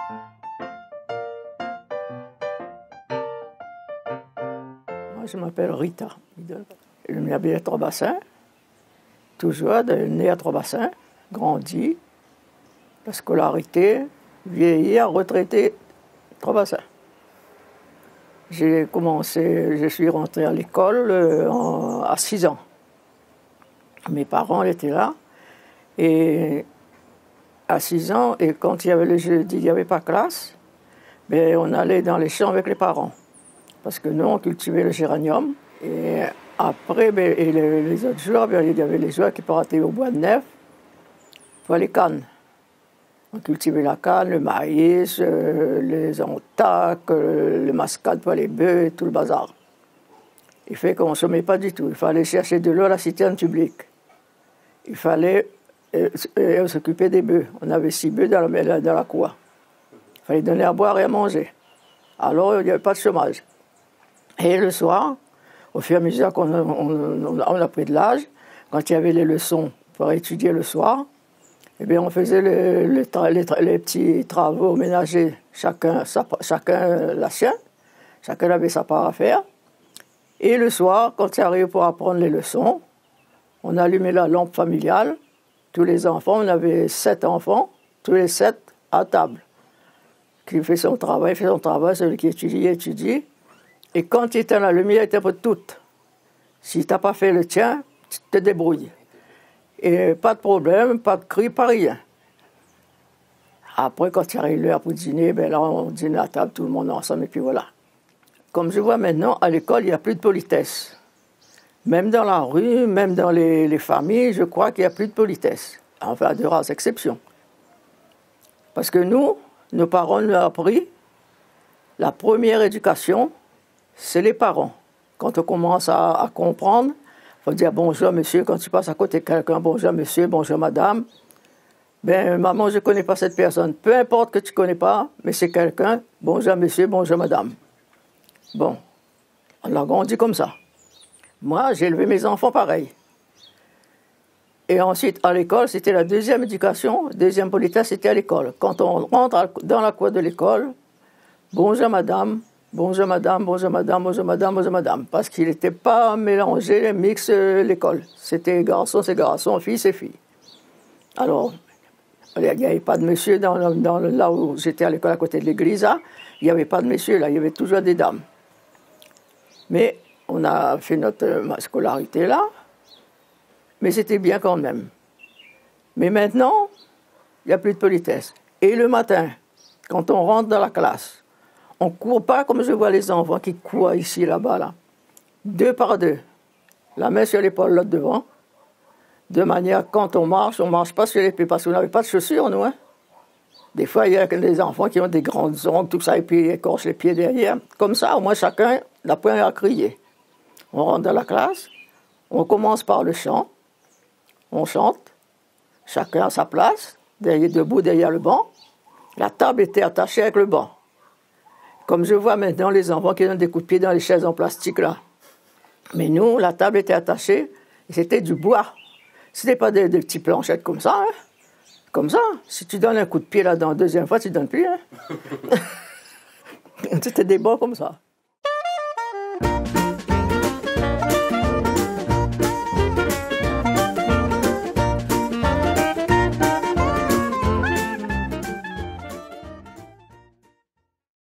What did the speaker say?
Moi, je m'appelle Rita. Je habite à Trois-Bassins, toujours né à Trois-Bassins, grandi, la scolarité, vieilli, retraité, Trois-Bassins. Je suis rentré à l'école à 6 ans. Mes parents étaient là, et à 6 ans, et quand il y avait le jeudi, il n'y avait pas classe, ben, on allait dans les champs avec les parents. Parce que nous, on cultivait le géranium. Et après, ben, et les autres jours, ben, il y avait les joueurs qui partaient au bois de Nef pour les cannes. On cultivait la canne, le maïs, les entaques, le mascade pour les bœufs et tout le bazar. Il fait qu'on ne consommait pas du tout. Il fallait chercher de l'eau à la citerne publique. Il fallait s'occuper des bœufs. On avait 6 bœufs dans la cour. Il fallait donner à boire et à manger. Alors, il n'y avait pas de chômage. Et le soir, au fur et à mesure qu'on a pris de l'âge, quand il y avait les leçons pour étudier le soir, eh bien, on faisait les petits travaux ménagers, chacun la sienne, chacun avait sa part à faire. Et le soir, quand il arrivait pour apprendre les leçons, on allumait la lampe familiale. Tous les enfants, on avait 7 enfants, tous les 7 à table. Qui fait son travail, celui qui étudie. Et quand il éteint la lumière, il éteint pour toutes. Si tu n'as pas fait le tien, tu te débrouilles. Et pas de problème, pas de cri, pas rien. Après, quand il arrive l'heure pour dîner, ben là, on dîne à table, tout le monde ensemble, et puis voilà. Comme je vois maintenant, à l'école, il n'y a plus de politesse. Même dans la rue, même dans les familles, je crois qu'il n'y a plus de politesse. Enfin, à de rares exceptions. Parce que nous, nos parents nous ont appris, la première éducation, c'est les parents. Quand on commence à comprendre, il faut dire bonjour monsieur, quand tu passes à côté de quelqu'un, bonjour monsieur, bonjour madame. Ben maman, je ne connais pas cette personne. Peu importe que tu ne connais pas, mais c'est quelqu'un, bonjour monsieur, bonjour madame. Bon, on a grandi comme ça. Moi, j'ai élevé mes enfants pareil. Et ensuite, à l'école, c'était la deuxième éducation, deuxième politesse, c'était à l'école. Quand on rentre dans la cour de l'école, bonjour madame, bonjour madame, bonjour madame, bonjour madame, bonjour madame. Parce qu'il n'était pas mélangé, mix l'école. C'était garçon, c'est garçon, fille, c'est fille. Alors, il n'y avait pas de monsieur là où j'étais à l'école à côté de l'église, hein. Il n'y avait pas de monsieur là, il y avait toujours des dames. Mais on a fait notre scolarité là, mais c'était bien quand même. Mais maintenant, il n'y a plus de politesse. Et le matin, quand on rentre dans la classe, on ne court pas comme je vois les enfants qui courent ici, là-bas, là. 2 par 2. La main sur l'épaule, l'autre devant. De manière, quand on marche ne marche pas sur les pieds, parce qu'on n'avait pas de chaussures, nous. Hein. Des fois, il y a des enfants qui ont des grandes ongles, tout ça, et puis ils écorchent les pieds derrière. Comme ça, au moins, chacun n'a point à crier. On rentre dans la classe, on commence par le chant, on chante, chacun à sa place, debout derrière le banc. La table était attachée avec le banc. Comme je vois maintenant les enfants qui donnent des coups de pied dans les chaises en plastique, là. Mais nous, la table était attachée, et c'était du bois. Ce n'était pas des petites planchettes comme ça, hein. Comme ça. Si tu donnes un coup de pied là dans la deuxième fois, tu ne donnes plus, hein. C'était des bancs comme ça.